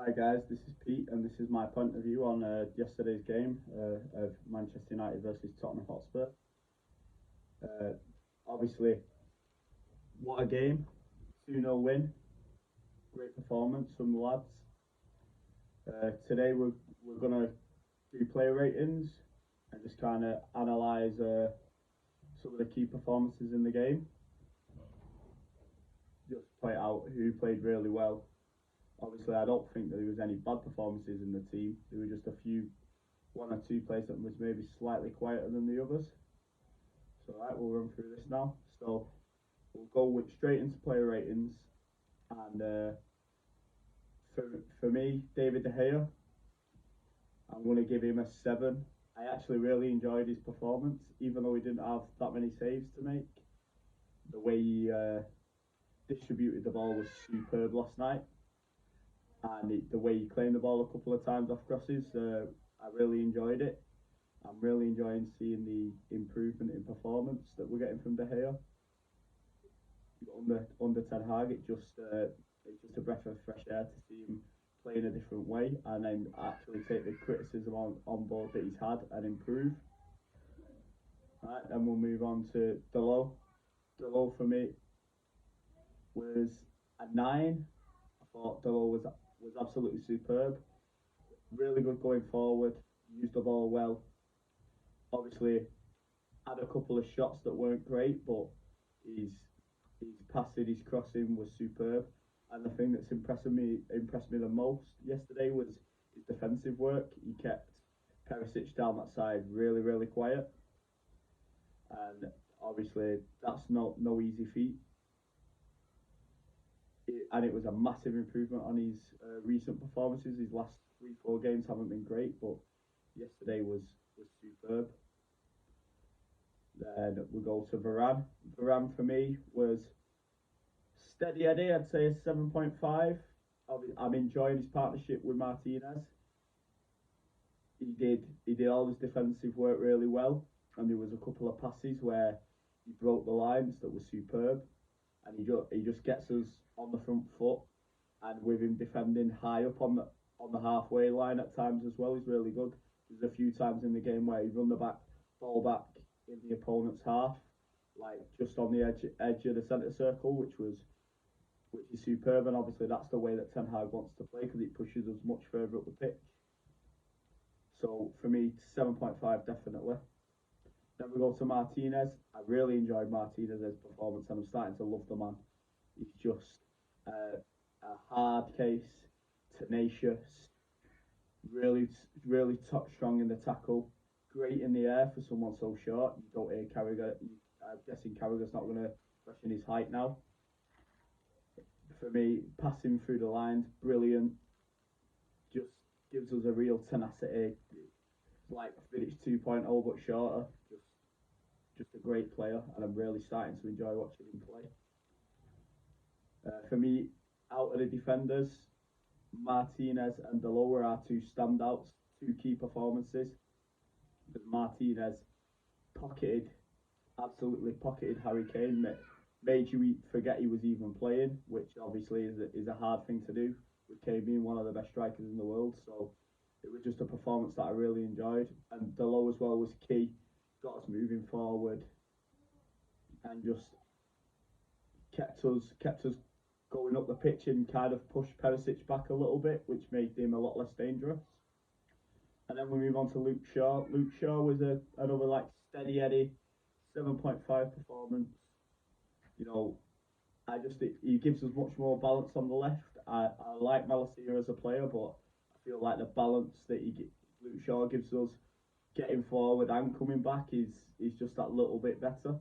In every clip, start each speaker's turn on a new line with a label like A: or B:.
A: Hi guys, this is Pete, and this is my point of view on yesterday's game of Manchester United versus Tottenham Hotspur. Uh, Obviously, what a game! 2-0 win, great performance from the lads. Today we're gonna do player ratings and just kind of analyse some of the key performances in the game. Just point out who played really well. Obviously, I don't think that there was any bad performances in the team. There were just a few, one or two players that was maybe slightly quieter than the others. So, right, we'll run through this now. So, we'll go straight into player ratings. And for, for me, David De Gea, I'm going to give him a 7. I actually really enjoyed his performance, even though he didn't have that many saves to make. The way he distributed the ball was superb last night. And the way he claimed the ball a couple of times off crosses, I really enjoyed it. I'm really enjoying seeing the improvement in performance that we're getting from De Gea. Under Ten Hag, it's just a breath of fresh air to see him play in a different way, and then actually take the criticism on board that he's had and improve. Right, then we'll move on to Delo. Delo for me was a 9. I thought Delo was absolutely superb. Really good going forward. Used the ball well. Obviously, had a couple of shots that weren't great, but his passing, his crossing was superb. And the thing that's impressed me the most yesterday was his defensive work. He kept Perisic down that side really quiet, and obviously that's no easy feat. And it was a massive improvement on his recent performances. His last 3-4 games haven't been great, but yesterday was superb. Then we go to Varane. Varane for me was steady Eddie. I'd say a 7.5. I'm enjoying his partnership with Martinez. He did all his defensive work really well, and there was a couple of passes where he broke the lines that were superb, and he just gets us on the front foot, and with him defending high up on the halfway line at times as well, he's really good. There's a few times in the game where he run the ball back in the opponent's half, like just on the edge of the centre circle, which is superb. And obviously that's the way that Ten Hag wants to play, because it pushes us much further up the pitch. So for me, 7.5 definitely. Then we go to Martinez. I really enjoyed Martinez's performance, and I'm starting to love the man. He's just a hard case, tenacious, really top strong in the tackle, great in the air for someone so short. You don't hear Carragher. I'm guessing Carragher's not going to question his height now. For me, passing through the lines, brilliant. Just gives us a real tenacity. Like Vidic 2.0 but shorter. Just a great player, and I'm really starting to enjoy watching him play. For me, out of the defenders, Martinez and Delo were our two standouts, two key performances. Because Martinez absolutely pocketed Harry Kane, made you forget he was even playing, which obviously is a hard thing to do, with Kane being one of the best strikers in the world. So it was just a performance that I really enjoyed. And Delo as well was key, got us moving forward, and just kept us going up the pitch, and kind of pushed Perisic back a little bit, which made him a lot less dangerous. And then we move on to Luke Shaw. Luke Shaw was another like steady Eddie, 7.5 performance. You know, he gives us much more balance on the left. I like Malacia as a player, but I feel like the balance that Luke Shaw gives us, getting forward and coming back, is just that little bit better.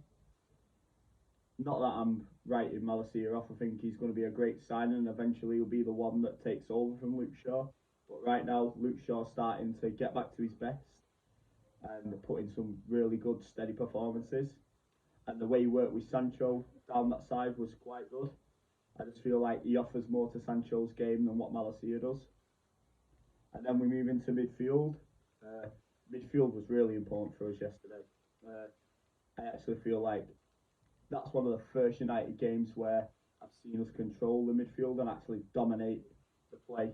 A: Not that I'm writing Malacia off. I think he's going to be a great signing, and eventually he'll be the one that takes over from Luke Shaw. But right now, Luke Shaw's starting to get back to his best and put in some really good, steady performances. And the way he worked with Sancho down that side was quite good. I just feel like he offers more to Sancho's game than what Malacia does. And then we move into midfield. Midfield was really important for us yesterday. I actually feel like that's one of the first United games where I've seen us control the midfield and actually dominate the play.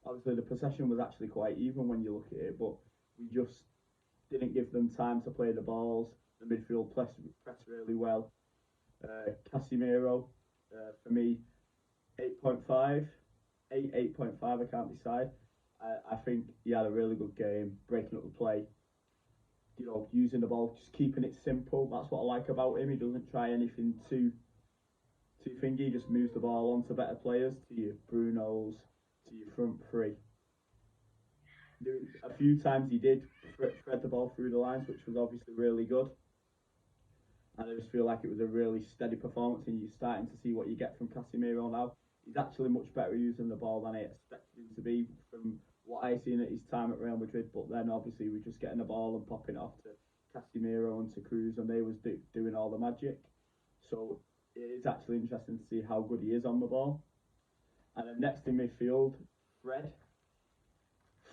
A: Obviously, the possession was actually quite even when you look at it, but we just didn't give them time to play the balls. The midfield pressed really well. Casemiro, for me, 8.5, 8.5. I can't decide. I think he had a really good game, breaking up the play. Using the ball, just keeping it simple. That's what I like about him. He doesn't try anything too thingy. He just moves the ball on to better players, to your Brunos, to your front three. A few times he did thread the ball through the lines, which was obviously really good. And I just feel like it was a really steady performance, and you're starting to see what you get from Casemiro now. He's actually much better using the ball than I expected him to be from what I seen at his time at Real Madrid. But then obviously we're just getting the ball and popping it off to Casemiro and to Cruz, and they was doing all the magic. So it is actually interesting to see how good he is on the ball. And then next in midfield, Fred.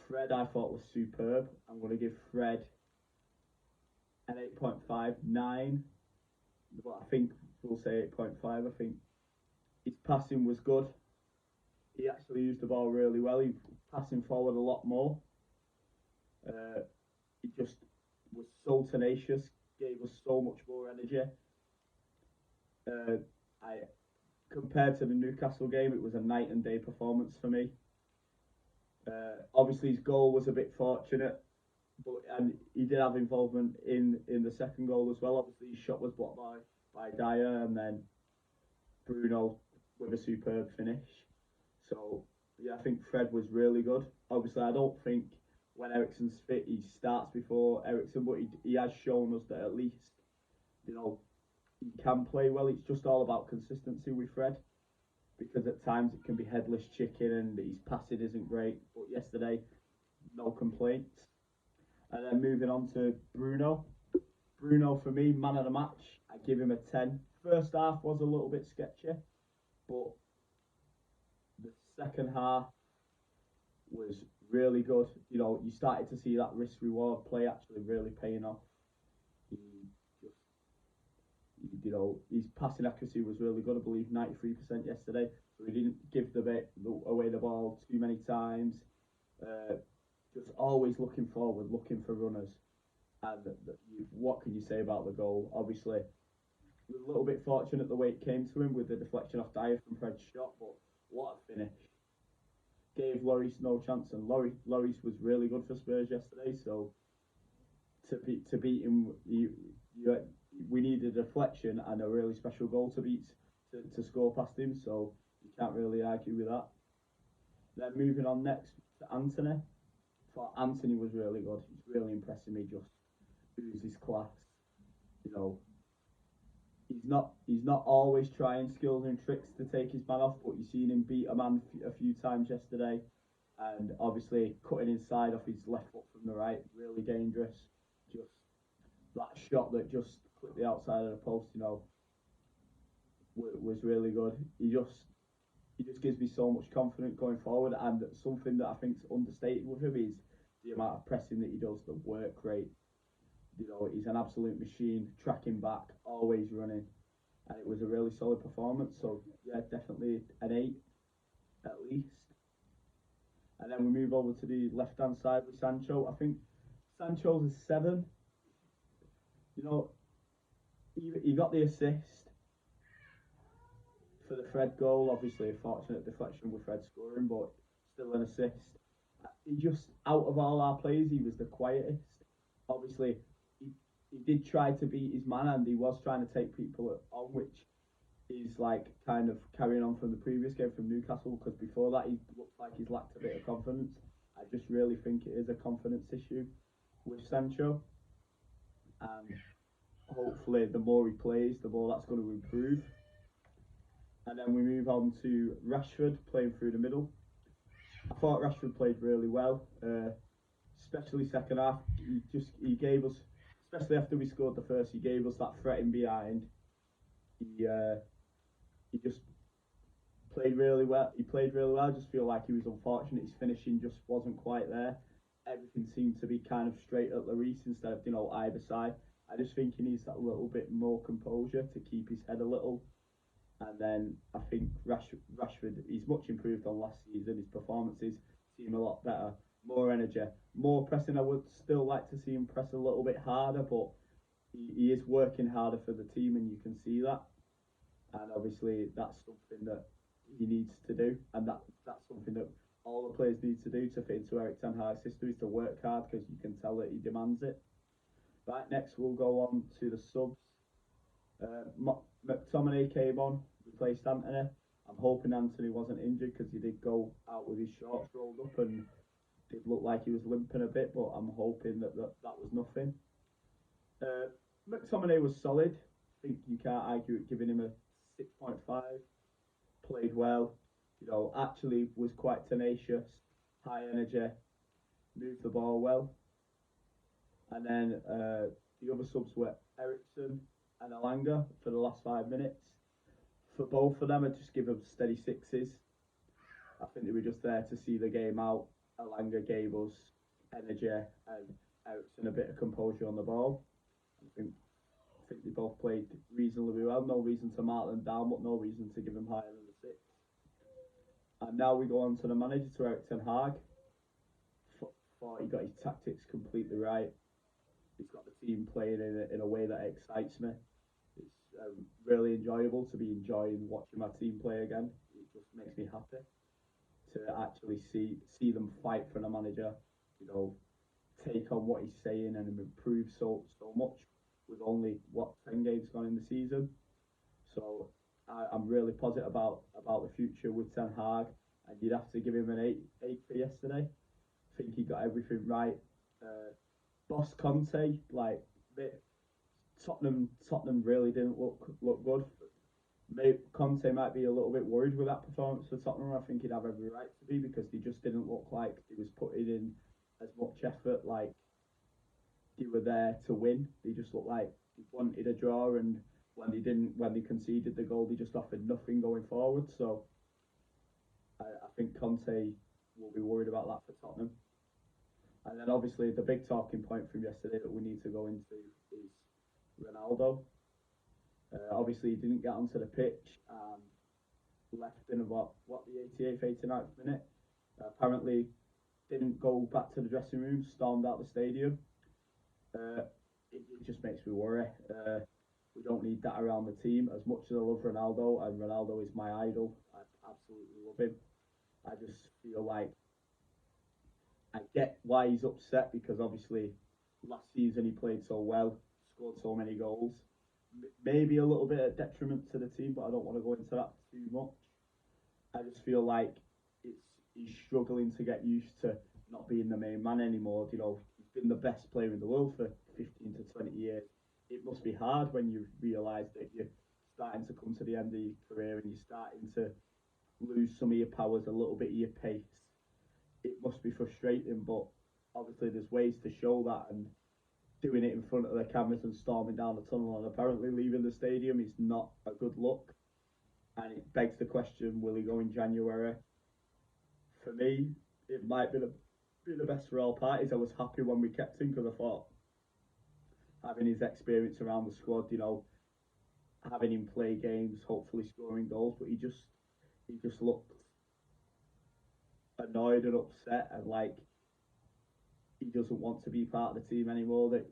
A: Fred I thought was superb. I'm going to give Fred an 8.59, but I think we'll say 8.5. I think his passing was good. He actually used the ball really well. He was passing forward a lot more. He just was so tenacious, gave us so much more energy. I Compared to the Newcastle game, it was a night and day performance for me. Obviously, his goal was a bit fortunate, and he did have involvement in the second goal as well. Obviously, his shot was blocked by Dyer, and then Bruno with a superb finish. So yeah, I think Fred was really good. Obviously, I don't think when Eriksen's fit he starts before Eriksen, but he has shown us that at least he can play well. It's just all about consistency with Fred, because at times it can be headless chicken and his passing isn't great. But yesterday, no complaints. And then moving on to Bruno. Bruno, for me, man of the match. I give him a 10. First half was a little bit sketchy, but the second half was really good. You started to see that risk reward play actually really paying off. He his passing accuracy was really good. I believe 93% yesterday. So he didn't give away the ball too many times. Just always looking forward, looking for runners. And what can you say about the goal? Obviously, he was a little bit fortunate the way it came to him with the deflection off Dyer from Fred's shot, but what a finish. Gave Lloris no chance, and Lloris was really good for Spurs yesterday. So to beat him, we needed a deflection and a really special goal to score past him. So you can't really argue with that. Then moving on next to Anthony. I thought Anthony was really good. He's really impressing me. Just oozes class. He's not always trying skills and tricks to take his man off, but you've seen him beat a man a few times yesterday, and obviously cutting inside off his left foot from the right, really dangerous. Just that shot that just clipped the outside of the post, was really good. He just gives me so much confidence going forward, and something that I think is understated with him is the amount of pressing that he does, the work rate. He's an absolute machine, tracking back, always running, and it was a really solid performance. So yeah, definitely an 8 at least. And then we move over to the left-hand side with Sancho. I think Sancho's a 7. He got the assist for the Fred goal. Obviously, a fortunate deflection with Fred scoring, but still an assist. He just, out of all our players, he was the quietest. Obviously, he did try to beat his man, and he was trying to take people on, which is like kind of carrying on from the previous game from Newcastle, because before that he looked like he's lacked a bit of confidence. I just really think it is a confidence issue with Sancho, and hopefully the more he plays, the more that's going to improve. And then we move on to Rashford playing through the middle. I thought Rashford played really well, especially second half. He gave us, especially after we scored the first, he gave us that threat in behind. He just played really well. He played really well. I just feel like he was unfortunate. His finishing just wasn't quite there. Everything seemed to be kind of straight at Lloris instead of either side. I just think he needs that little bit more composure to keep his head a little. And then I think Rashford, he's much improved on last season. His performances team a lot better, more energy, more pressing. I would still like to see him press a little bit harder, but he is working harder for the team, and you can see that. And obviously, that's something that he needs to do, and that's something that all the players need to do to fit into Eric Ten Hag's system is to work hard because you can tell that he demands it. Right, next we'll go on to the subs. McTominay came on, replaced Anthony. I'm hoping Anthony wasn't injured because he did go out with his shorts rolled up and it looked like he was limping a bit, but I'm hoping that was nothing. Uh, McTominay was solid. I think you can't argue it giving him a 6.5. Played well, actually was quite tenacious, high energy, moved the ball well. And then the other subs were Ericsson and Alanga for the last 5 minutes. For both of them, I'd just give them steady sixes. I think they were just there to see the game out. Alanga gave us energy and Ericsson a bit of composure on the ball. I think they both played reasonably well. No reason to mark them down, but no reason to give them higher than a 6. And now we go on to the manager, to Eric Ten Hag. Thought he got his tactics completely right. He's got the team playing in a way that excites me. It's really enjoyable to be enjoying watching my team play again. It just makes me happy to actually see them fight for the manager, take on what he's saying and improve so much with only 10 games gone in the season. So I'm really positive about the future with Ten Hag, and you'd have to give him an 8 for yesterday. I think he got everything right. Boss Conte, Tottenham really didn't look good. Maybe Conte might be a little bit worried with that performance for Tottenham. I think he'd have every right to be because they just didn't look like they was putting in as much effort, like they were there to win. They just looked like they wanted a draw, and when they conceded the goal, they just offered nothing going forward. So I think Conte will be worried about that for Tottenham. And then obviously the big talking point from yesterday that we need to go into is Ronaldo. Obviously he didn't get onto the pitch and left in about the 88th, 89th minute. Apparently didn't go back to the dressing room, stormed out the stadium. It just makes me worry. We don't need that around the team. As much as I love Ronaldo, and Ronaldo is my idol, I absolutely love him. I just feel like I get why he's upset because obviously last season he played so well, scored so many goals. Maybe a little bit of detriment to the team, but I don't want to go into that too much. I just feel like he's struggling to get used to not being the main man anymore. He's been the best player in the world for 15 to 20 years. It must be hard when you realise that you're starting to come to the end of your career and you're starting to lose some of your powers, a little bit of your pace. It must be frustrating, but obviously there's ways to show that, and doing it in front of the cameras and storming down the tunnel and apparently leaving the stadium is not a good look. And it begs the question, will he go in January? For me, it might be the best for all parties. I was happy when we kept him because I thought having his experience around the squad, having him play games, hopefully scoring goals, but he just looked annoyed and upset and like he doesn't want to be part of the team anymore, that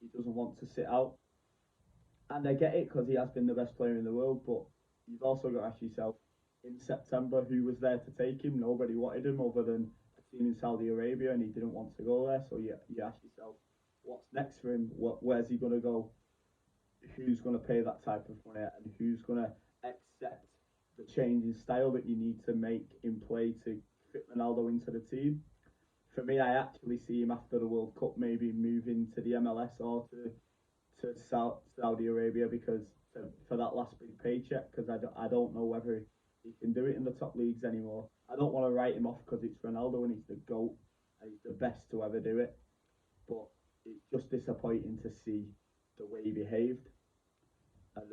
A: he doesn't want to sit out. And I get it because he has been the best player in the world, but you've also got to ask yourself, in September, who was there to take him? Nobody wanted him other than a team in Saudi Arabia, and he didn't want to go there. So you ask yourself, what's next for him? Where's he going to go? Who's going to pay that type of money? And who's going to accept the change in style that you need to make in play to fit Ronaldo into the team? For me, I actually see him after the World Cup maybe moving to the MLS or to Saudi Arabia because for that last big paycheck, because I don't know whether he can do it in the top leagues anymore. I don't want to write him off because it's Ronaldo and he's the GOAT and he's the best to ever do it. But it's just disappointing to see the way he behaved. And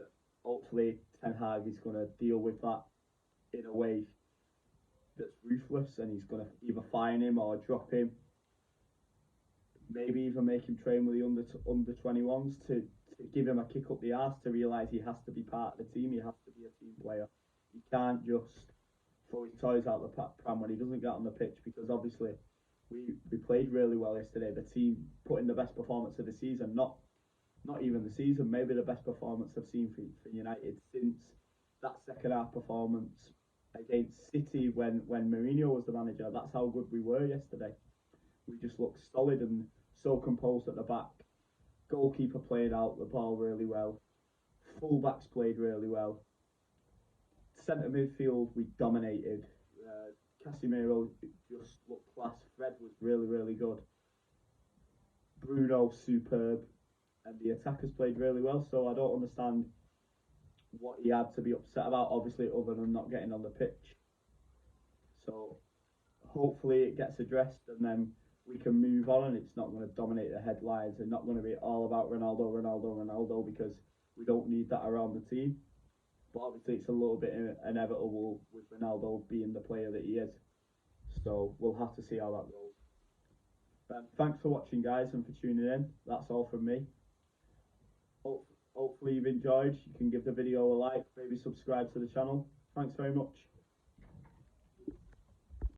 A: hopefully Ten Hag is going to deal with that in a way that's ruthless, and he's going to either fine him or drop him. Maybe even make him train with the under 21s to give him a kick up the arse to realise he has to be part of the team. He has to be a team player. He can't just throw his toys out the pram when he doesn't get on the pitch, because obviously we played really well yesterday. The team put in the best performance of the season, not even the season, maybe the best performance I've seen for United since that second half performance against City when Mourinho was the manager. That's how good we were yesterday. We just looked solid and so composed at the back. Goalkeeper played out the ball really well. Fullbacks played really well. Centre midfield, we dominated. Casemiro just looked class. Fred was really good. Bruno, superb. And the attackers played really well. So I don't understand what he had to be upset about, obviously, other than not getting on the pitch. So hopefully it gets addressed and then we can move on and it's not going to dominate the headlines and not going to be all about Ronaldo, because we don't need that around the team. But obviously it's a little bit inevitable with Ronaldo being the player that he is. So we'll have to see how that goes. Thanks for watching, guys, and for tuning in. That's all from me. Hopefully you've enjoyed. You can give the video a like, maybe subscribe to the channel. Thanks very much.